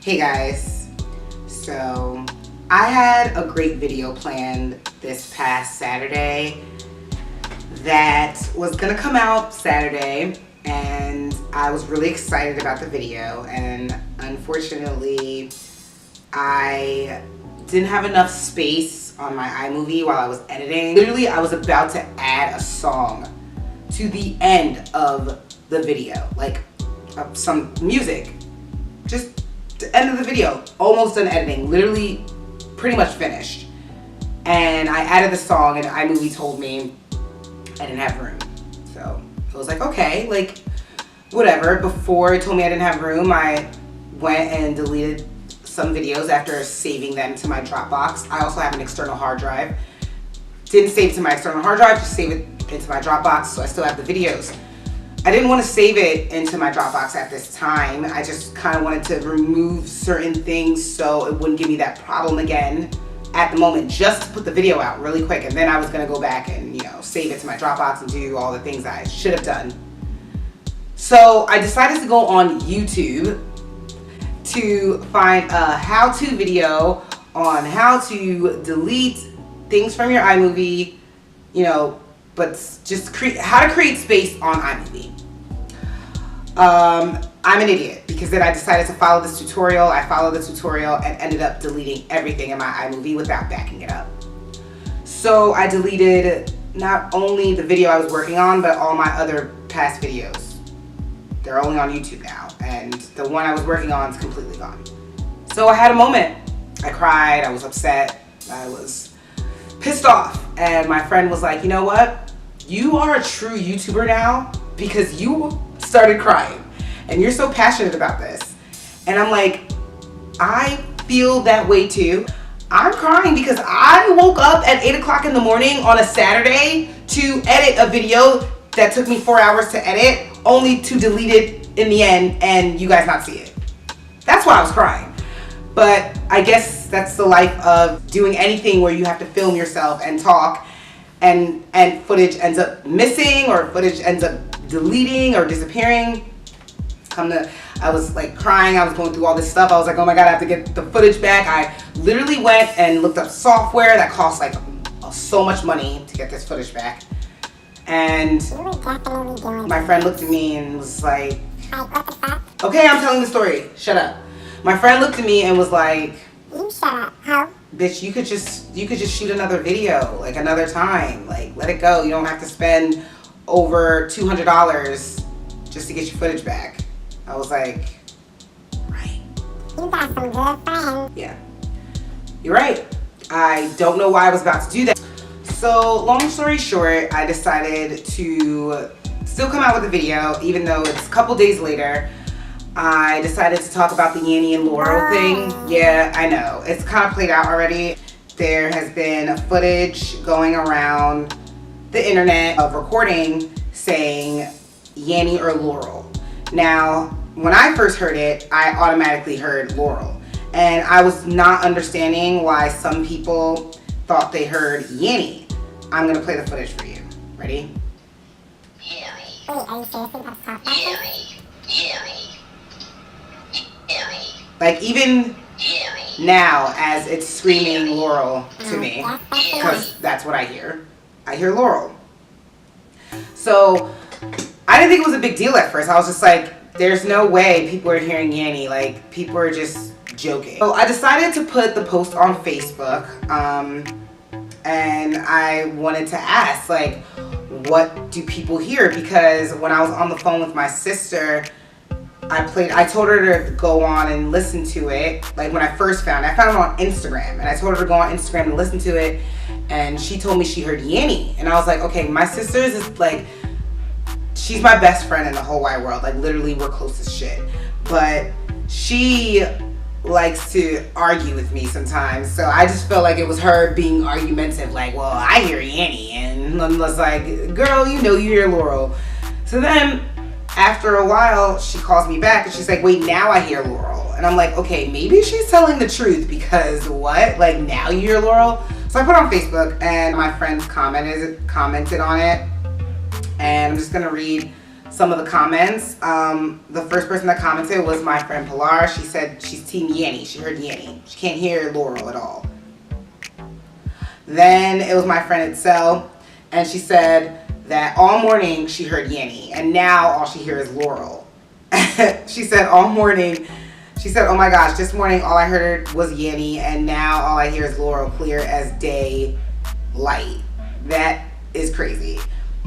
Hey guys, so I had a great video planned this past Saturday that was gonna come out Saturday, and I was really excited about the video, and unfortunately I didn't have enough space on my iMovie while I was editing. Literally, I was about to add a song to the end of the video, like some music, just the end of the video, almost done editing, literally pretty much finished. And I added the song and iMovie told me I didn't have room. So I was like, okay, like whatever. Before it told me I didn't have room, I went and deleted some videos after saving them to my Dropbox. I also have an external hard drive. Didn't save it to my external hard drive, just save it into my Dropbox, so I still have the videos. I didn't want to save it into my Dropbox at this time. I just kind of wanted to remove certain things so it wouldn't give me that problem again at the moment, just to put the video out really quick. And then I was going to go back and, save it to my Dropbox and do all the things I should have done. So I decided to go on YouTube to find a how-to video on how to delete things from your iMovie, but just how to create space on iMovie. I'm an idiot because then I decided to follow this tutorial. I followed the tutorial and ended up deleting everything in my iMovie without backing it up. So I deleted not only the video I was working on, but all my other past videos. They're only on YouTube now, and the one I was working on is completely gone. So I had a moment. I cried, I was upset, I was pissed off, and my friend was like, you know what? You are a true YouTuber now because you started crying and you're so passionate about this. And I'm like, I feel that way too. I'm crying because I woke up at 8 o'clock in the morning on a Saturday to edit a video that took me 4 hours to edit, only to delete it in the end and you guys not see it. That's why I was crying. But I guess that's the life of doing anything where you have to film yourself and talk, and footage ends up missing or footage ends up deleting or disappearing. I was like crying, I was going through all this stuff. I was like, oh my God, I have to get the footage back. I literally went and looked up software that costs like so much money to get this footage back. And my friend looked at me and was like, okay, I'm telling the story, shut up. My friend looked at me and was like, you shut up, huh? Bitch, you could just shoot another video, like another time. Like, let it go. You don't have to spend over $200 just to get your footage back. I was like, right. You got some good friends. Yeah, you're right. I don't know why I was about to do that. So, long story short, I decided to still come out with a video, even though it's a couple days later. I decided to talk about the Yanny and Laurel thing. Yeah, I know. It's kind of played out already. There has been footage going around the internet of recording saying Yanny or Laurel. Now, when I first heard it, I automatically heard Laurel. And I was not understanding why some people thought they heard Yanny. I'm going to play the footage for you. Ready? Yanny. Wait, are you seriously about to talk about this? Yanny. Like, even now, as it's screaming Laurel to me, because that's what I hear. I hear Laurel. So, I didn't think it was a big deal at first. I was just like, there's no way people are hearing Yanny. Like, people are just joking. So, I decided to put the post on Facebook, and I wanted to ask, like, what do people hear? Because when I was on the phone with my sister, I told her to go on and listen to it. Like when I first found it, I found it on Instagram, and I told her to go on Instagram and listen to it, and she told me she heard Yanny. And I was like, okay, my sister's is like, she's my best friend in the whole wide world. Like literally we're close as shit. But she likes to argue with me sometimes. So I just felt like it was her being argumentative, like, well, I hear Yanny. And I was like, girl, you hear Laurel. So then after a while, she calls me back and she's like, wait, now I hear Laurel. And I'm like, okay, maybe she's telling the truth because what? Like now you hear Laurel? So I put it on Facebook and my friends commented on it. And I'm just gonna read some of the comments. The first person that commented was my friend Pilar. She said she's team Yanny. She heard Yanny. She can't hear Laurel at all. Then it was my friend Itzel, and she said that all morning she heard Yanny, and now all she hears is Laurel. She said all morning, she said, oh my gosh, this morning all I heard was Yanny, and now all I hear is Laurel, clear as day light. That is crazy.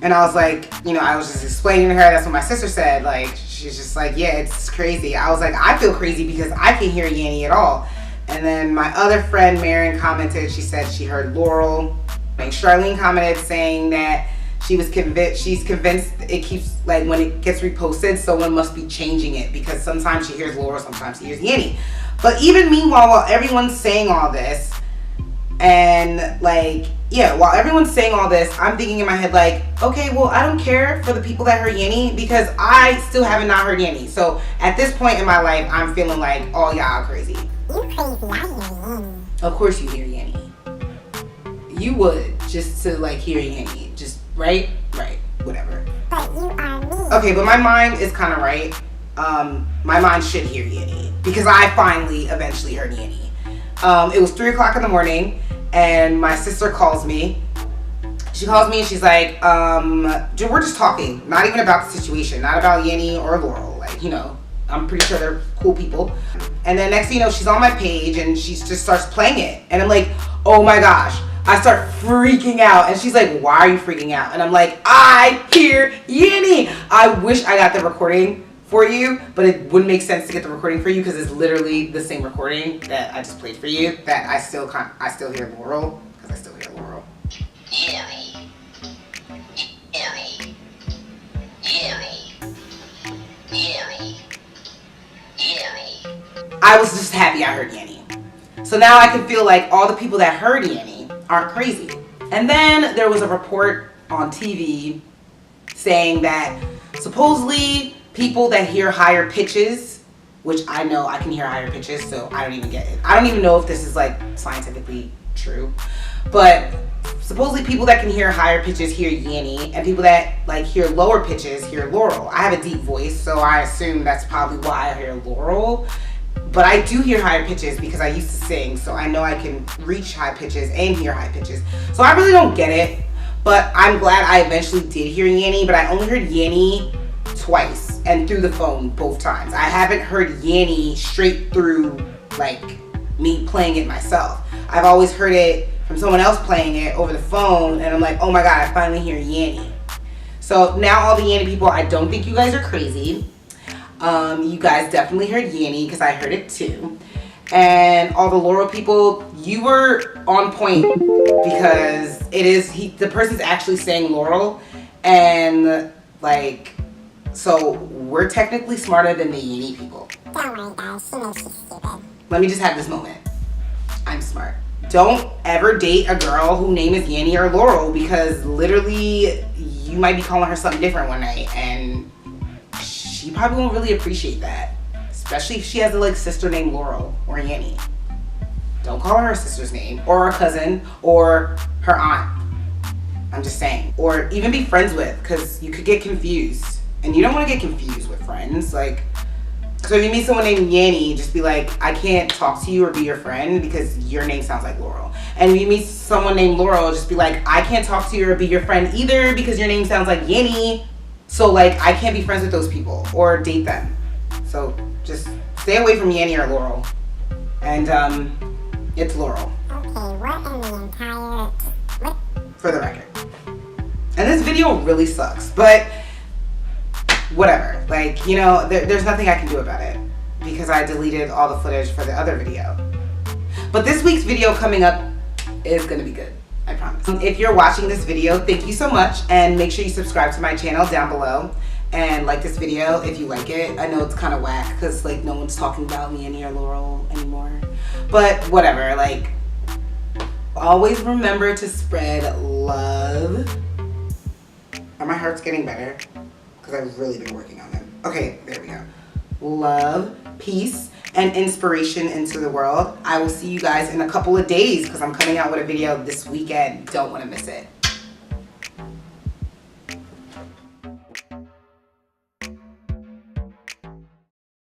And I was like, you know, I was just explaining to her, that's what my sister said. Like, she's just like, yeah, it's crazy. I was like, I feel crazy because I can't hear Yanny at all. And then my other friend, Marion, commented, she said she heard Laurel. Like, Charlene commented saying that she's convinced it keeps, like, when it gets reposted, someone must be changing it because sometimes she hears Laurel, sometimes she hears Yanny. But even meanwhile, while everyone's saying all this, and like, yeah, while everyone's saying all this, I'm thinking in my head like, okay, well, I don't care for the people that heard Yanny because I still haven't not heard Yanny. So at this point in my life, I'm feeling like, oh, y'all are crazy. You crazy, I hear Yanny. Of course you hear Yanny. You would, just to like hear Yanny. Just, right? Right, whatever. But you are me. Okay, but my mind is kind of right. My mind should hear Yanny because I finally eventually heard Yanny. It was 3 o'clock in the morning and my sister calls me. She calls me and she's like, we're just talking, not even about the situation, not about Yanny or Laurel. Like, you know, I'm pretty sure they're cool people. And then next thing you know, she's on my page and she just starts playing it. And I'm like, oh my gosh. I start freaking out. And she's like, why are you freaking out? And I'm like, I hear Yanny. I wish I got the recording for you, but it wouldn't make sense to get the recording for you because it's literally the same recording that I just played for you that I still hear Laurel because I still hear Laurel. Yanny. Yanny. Yanny. Yanny. Yanny. I was just happy I heard Yanny. So now I can feel like all the people that heard Yanny aren't crazy. And then there was a report on TV saying that supposedly people that hear higher pitches, which I know I can hear higher pitches, so I don't even get it. I don't even know if this is like scientifically true, but supposedly people that can hear higher pitches hear Yanny, and people that like hear lower pitches hear Laurel. I have a deep voice, so I assume that's probably why I hear Laurel. But I do hear higher pitches because I used to sing, so I know I can reach high pitches and hear high pitches. So I really don't get it, but I'm glad I eventually did hear Yanny, but I only heard Yanny twice and through the phone both times. I haven't heard Yanny straight through like me playing it myself. I've always heard it from someone else playing it over the phone and I'm like, oh my god, I finally hear Yanny. So now all the Yanny people, I don't think you guys are crazy. You guys definitely heard Yanny because I heard it too. And all the Laurel people, you were on point because it is, the person's actually saying Laurel, and like, so we're technically smarter than the Yanny people. Don't worry guys, she knows she's stupid. Let me just have this moment. I'm smart. Don't ever date a girl whose name is Yanny or Laurel because literally you might be calling her something different one night and she probably won't really appreciate that. Especially if she has a like sister named Laurel or Yanny. Don't call her sister's name or her cousin or her aunt. I'm just saying. Or even be friends with, because you could get confused. And you don't want to get confused with friends. Like, so if you meet someone named Yanny, just be like, I can't talk to you or be your friend because your name sounds like Laurel. And if you meet someone named Laurel, just be like, I can't talk to you or be your friend either because your name sounds like Yanny. So like, I can't be friends with those people or date them. So just stay away from Yanny or Laurel. And it's Laurel. Okay, what in the entire... What? For the record. And this video really sucks, but whatever. Like, you know, there's nothing I can do about it because I deleted all the footage for the other video. But this week's video coming up is gonna be good, I promise. If you're watching this video, thank you so much, and make sure you subscribe to my channel down below and like this video if you like it. I know it's kind of whack because like no one's talking about me or Laurel anymore, but whatever. Like, always remember to spread love. Are my hearts getting better? Because I've really been working on them. Okay, there we go. Love, peace, and inspiration into the world. I will see you guys in a couple of days because I'm coming out with a video this weekend. Don't want to miss it.